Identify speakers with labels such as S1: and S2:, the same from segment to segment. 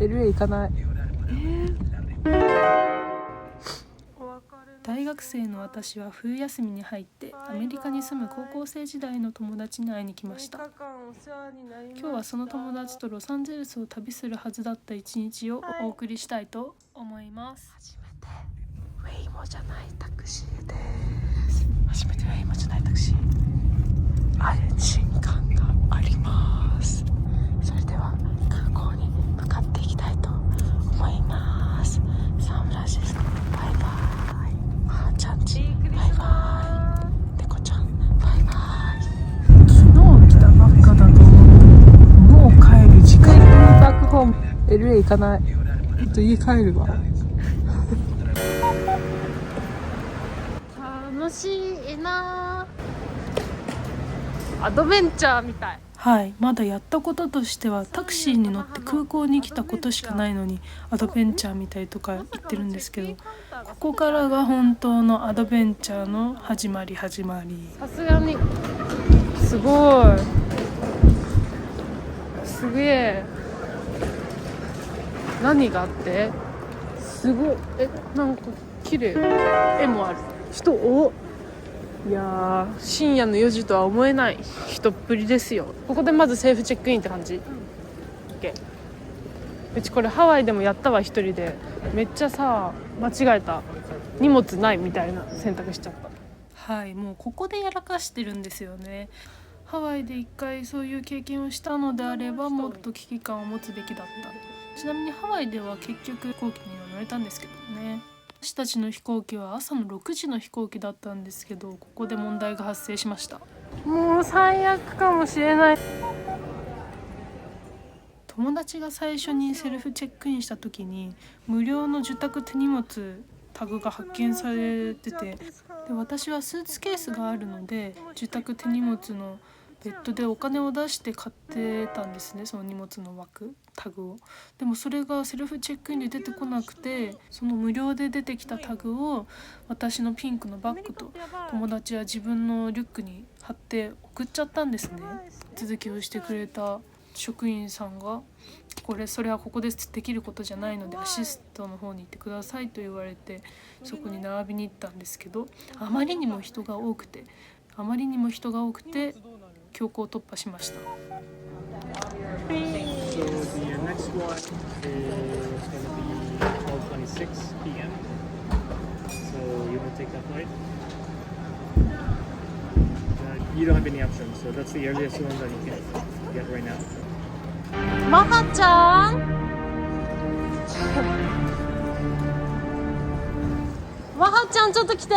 S1: LA 行かない。
S2: 大学生の私は冬休みに入ってアメリカに住む高校生時代の友達に会いに来ました。今日はその友達とロサンゼルスを旅するはずだった一日をお送りしたいと思います。
S1: 初めてウェイモじゃないタクシーです。初めてウェイモじゃないタクシー、安心感があります。それでは空港に向かっていきたいと思います。サンフランシスコバイバイ、あーちゃんちバイバイ、猫ちゃんバイバイ。昨日来たばっかだともう帰る時間。バックホーム LA 行かない。家帰るわ。楽しいな、アドベンチャーみたい。
S2: はい、まだやったこととしてはタクシーに乗って空港に来たことしかないのにアドベンチャーみたいとか言ってるんですけど、ここからが本当のアドベンチャーの始まり。
S1: さすがにすごい、すげえ。何があって、すごい、なんか綺麗、絵もある。人いやー、深夜の4時とは思えない人っぷりですよ。ここでまずセーフチェックインって感じ。OK。うちこれハワイでもやったわ、一人で。めっちゃさ、間違えた。荷物ないみたいな選択しちゃった。
S2: はい、もうここでやらかしてるんですよね。ハワイで一回そういう経験をしたのであればもっと危機感を持つべきだった。ちなみにハワイでは結局飛行機には乗れたんですけどね。私たちの飛行機は朝の6時の飛行機だったんですけど、ここで問題が発生しました。
S1: もう最悪かもしれない。
S2: 友達が最初にセルフチェックインした時に無料の受託手荷物タグが発見されてて、で私はスーツケースがあるので受託手荷物のベッドでお金を出して買ってたんですね、その荷物の枠タグを。でもそれがセルフチェックインで出てこなくて、その無料で出てきたタグを私のピンクのバッグと友達は自分のリュックに貼って送っちゃったんですね。手続きをしてくれた職員さんがそれはここでできることじゃないのでアシストの方に行ってくださいと言われて、そこに並びに行ったんですけど、あまりにも人が多くて強行突破しました。
S3: You don't have any options, so that's the earliest one that you can get right now.
S1: マハちゃんマハちゃんちょっと来て。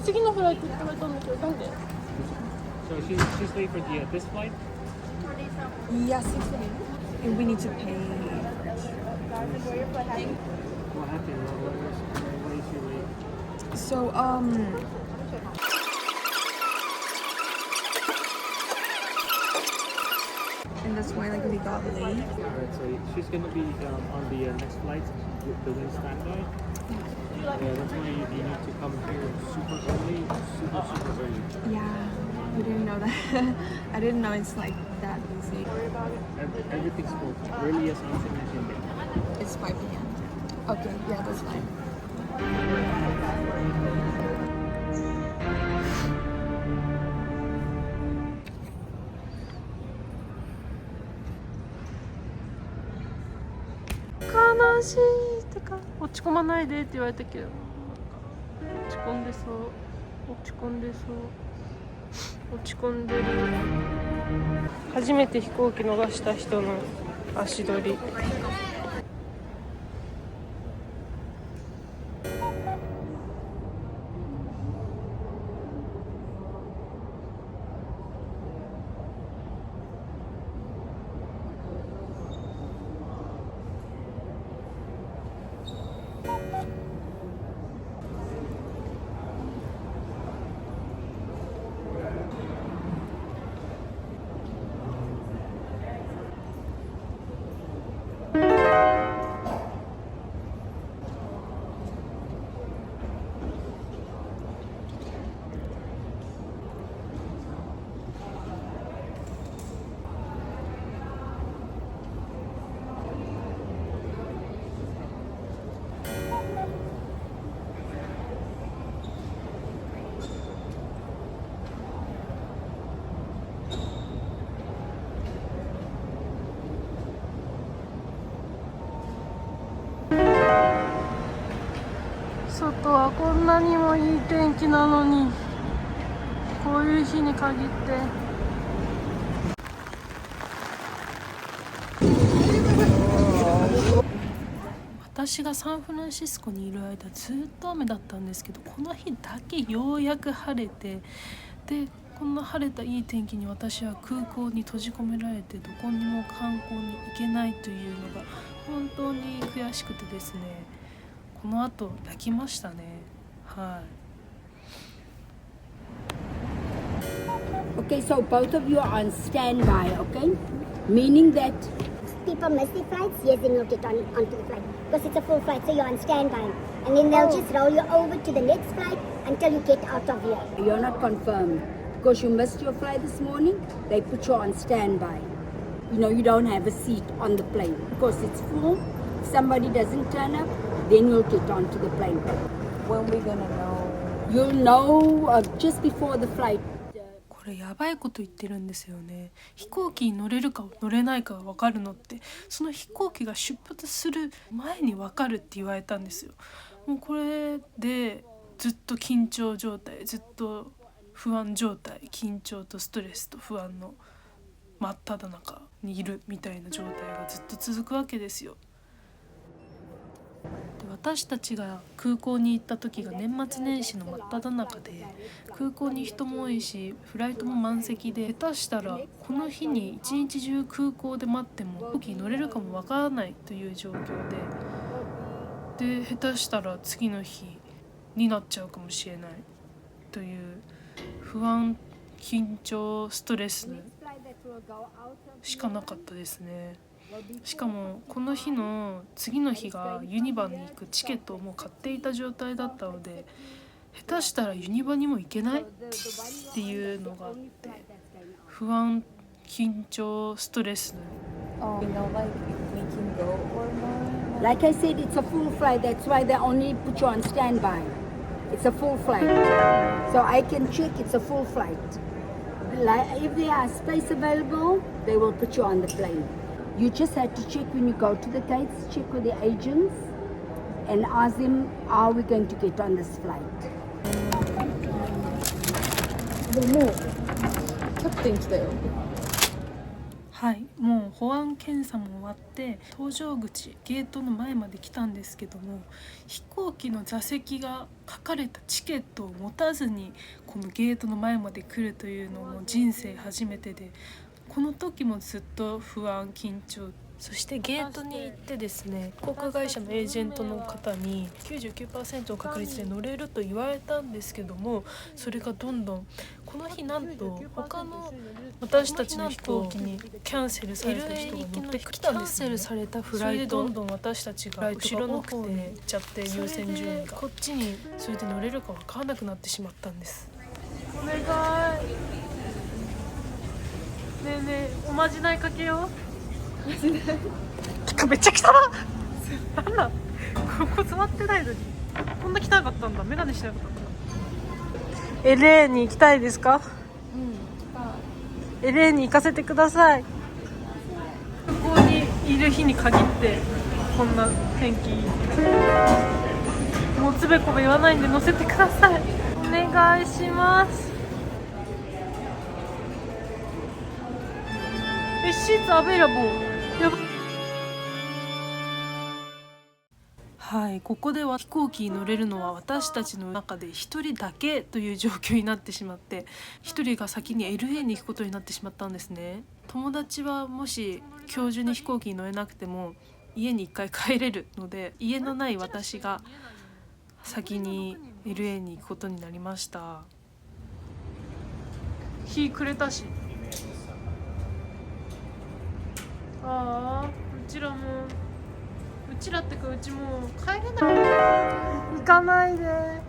S1: 次のフライトって言われたんだけど、なんで
S3: So she's late for this flight?
S4: Yes, and we need to pay.
S3: What happened? Why is she late?
S4: So, and that's why like we got late.
S3: Alright, so she's gonna be on the next flight doing standby. Yeah, that's why you need to come here super early, super early.
S4: Yeah, we didn't know that. I didn't know it's like that easy.
S3: Everything's full. Earliest option you can get.
S4: It's 5 p.m. Okay, yeah, that's fine.
S1: 悲しいってか、落ち込まないでって言われたけど、落ち込んでる。初めて飛行機逃した人の足取り。
S2: はこんなにもいい天気なのに、こういう日に限って私がサンフランシスコにいる間ずっと雨だったんですけど、この日だけようやく晴れて、でこんな晴れたいい天気に私は空港に閉じ込められて、どこにも観光に行けないというのが本当に悔しくてですね、この後泣きましたね。はい。
S5: Okay, so both of you are on standby, okay? Meaning that
S6: people miss their flights, yes, then you'll get onto the flight. Because it's a full flight, so you're on standby. And then they'll just roll you over to the next flight until you get out of here.
S5: you're not confirmed. Because you missed your flight this morning, they put you on standby. You know, you don't have a seat on the plane. Because it's full, if somebody doesn't turn up, then you'll get onto the plane.
S4: When we gonna know?
S5: You'll know just before the flight.
S2: これやばいこと言ってるんですよね。飛行機に乗れるか乗れないかが分かるのって、その飛行機が出発する前に分かるって言われたんですよ。もうこれでずっと緊張状態、ずっと不安状態、緊張とストレスと不安の真っ只中にいるみたいな状態がずっと続くわけですよ。で、私たちが空港に行った時が年末年始の真っ只中で、空港に人も多いしフライトも満席で、下手したらこの日に一日中空港で待っても飛行機に乗れるかもわからないという状況で、下手したら次の日になっちゃうかもしれないという不安、緊張、ストレスしかなかったですね。しかもこの日の次の日がユニバに行くチケットをもう買っていた状態だったので、下手したらユニバにも行けないっていうのがあって、不安、緊張、ストレス。
S4: You know, like if we can go or not?
S5: Like I said, it's a full flight. That's why they only put you on standby. It's a full flight. So I can check it's a full flight. Like, if there are space available, they will put you on the plane. You just have to check when you go to the gates, check with the agents and ask them, are we going to get on this flight?
S4: でもキャプテン来たよ。
S2: はい、もう保安検査も終わって搭乗口ゲートの前まで来たんですけども、飛行機の座席が書かれたチケットを持たずにこのゲートの前まで来るというのも人生初めてで、この時もずっと不安、緊張、そしてゲートに行ってですね、航空会社のエージェントの方に 99% の確率で乗れると言われたんですけども、それがどんどんこの日なんと他の私たちの飛行機にキャンセルされた人が乗ってきたんですね。キャンセルされたフライト、それでどんどん私たちが後ろの方に行っちゃって、優先順位がこっちにそれで乗れるか分からなくなってしまったんです。お願いねえねえ、おまじないかけよう。めっちゃ汚っ。なんだここ座ってないのにこんな汚かったんだ。メガネしてなかったんだ。LA に行きたいですか？LA に行かせてください。空港にいる日に限ってこんな天気。もうつべこべ言わないんで乗せてください。お願いします。シーツアベイラボー。やば。はい、ここでは飛行機に乗れるのは私たちの中で1人だけという状況になってしまって、1人が先に LA に行くことになってしまったんですね。友達はもし今日中に飛行機に乗れなくても家に1回帰れるので、家のない私が先に LA に行くことになりました。日暮れたし、ああ、うちらも、うちらってかうちもう帰れない。行かないで。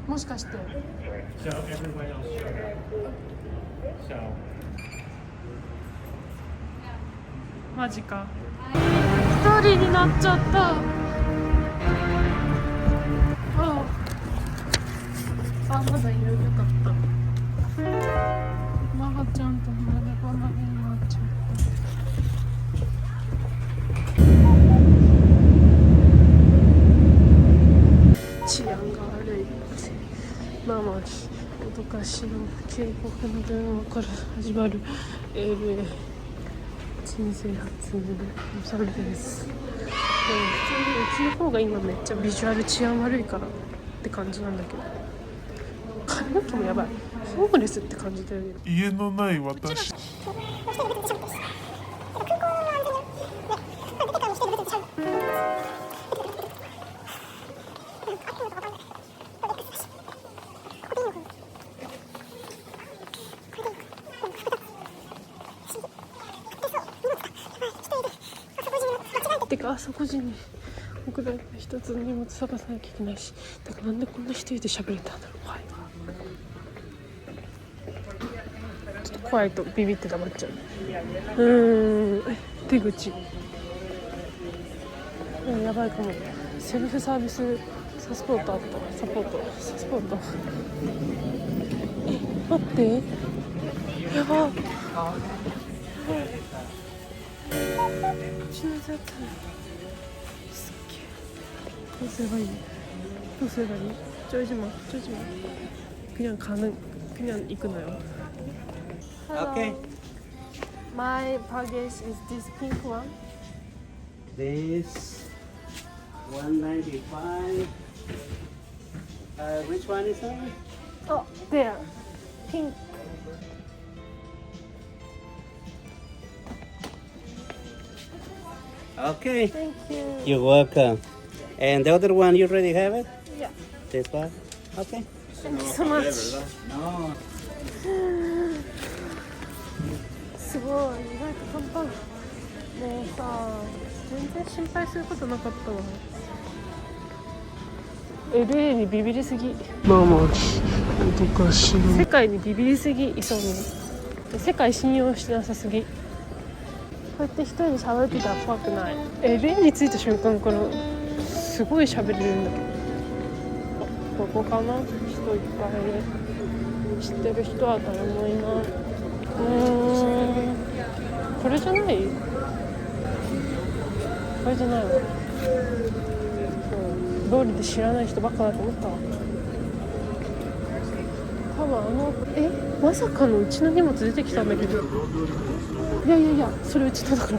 S2: もしかしてマジか。一人になっちゃった。あ、まだいる。よかった。マガちゃんと離れ離れになっちゃった。昔の渓谷の電話から始まる LA 人生初のロサンゼルス。普通にうちの方が今めっちゃビジュアル治安悪いからって感じなんだけど、髪の毛もやばい。ホームレスって感じだよね。
S7: 家のない私。
S2: てか朝5時に僕ら一つの荷物探さなきゃいけないし、だからなんでこんな一人で喋れたんだろう。怖いわ。ちょっと怖いとビビって黙っちゃう。出口やばいかも。セルフサービスサスポートあった。サポートサスポート待ってやば死ぬじゃった。すっげえ。どうすればいいどうすればいいちょいじま그냥行くのよ。
S8: Okay.
S2: My baggage is this pink one.
S8: This 195. Which one is that?
S2: Oh, there. Pink.
S8: Okay.
S2: Thank you.
S8: You're welcome. And the other one, you already have it?
S2: Yeah.
S8: This one? Okay.
S2: Thank you so much.
S8: No.
S2: すごい、意外と簡単。もうさ、全然心配することなかったわ。LA にビビりすぎ。
S7: まあまあどかしの
S2: 世界にビビりすぎ、いそうに。世界信用してなさすぎ。こうやって一人で喋ってたら怖くない。LA に着いた瞬間からすごい喋れるんだけど。ここかな、人いっぱいで。知ってる人は誰もいない。これじゃない？これじゃないわ。通りで知らない人ばっかだと思ったわ。多分まさかのうちの荷物出てきたんだけど、いやそれうちのだから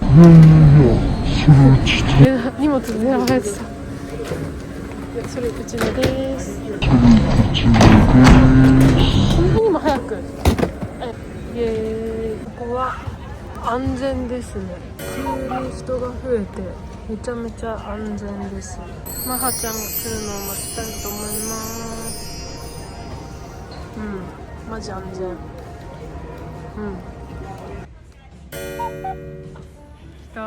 S2: 荷物狙われてた。いやそれうちのです。こんなにも早くイエーイ。ここは安全ですね。急に人が増えてめちゃめちゃ安全です。マハちゃんが来るのを待ちたいと思います。マジ安全。来たー。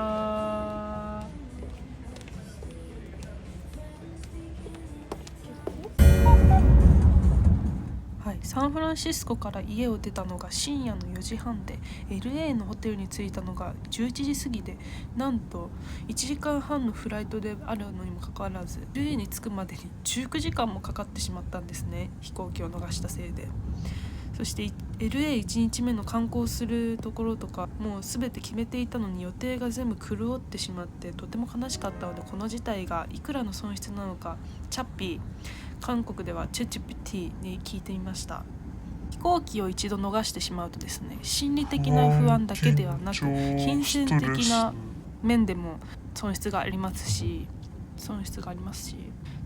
S2: はい、サンフランシスコから家を出たのが深夜の4時半で LA のホテルに着いたのが11時過ぎで、なんと1時間半のフライトであるのにもかかわらず LA に着くまでに19時間もかかってしまったんですね、飛行機を逃したせいで。そして LA1 日目の観光するところとかもう全て決めていたのに予定が全部狂ってしまってとても悲しかったので、この事態がいくらの損失なのかチャッピー、韓国ではチェチュピティに聞いてみました。飛行機を一度逃してしまうとですね、心理的な不安だけではなく金銭的な面でも損失がありますし、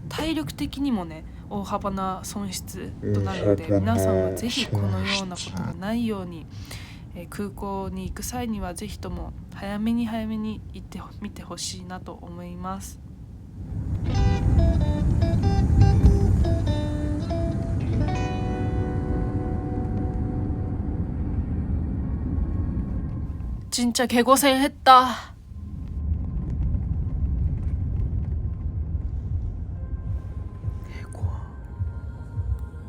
S2: 体力的にもね大幅な損失となるので、皆さんはぜひこのようなことがないように、空港に行く際にはぜひとも早めに行ってみてほしいなと思います。진짜 개고생했다.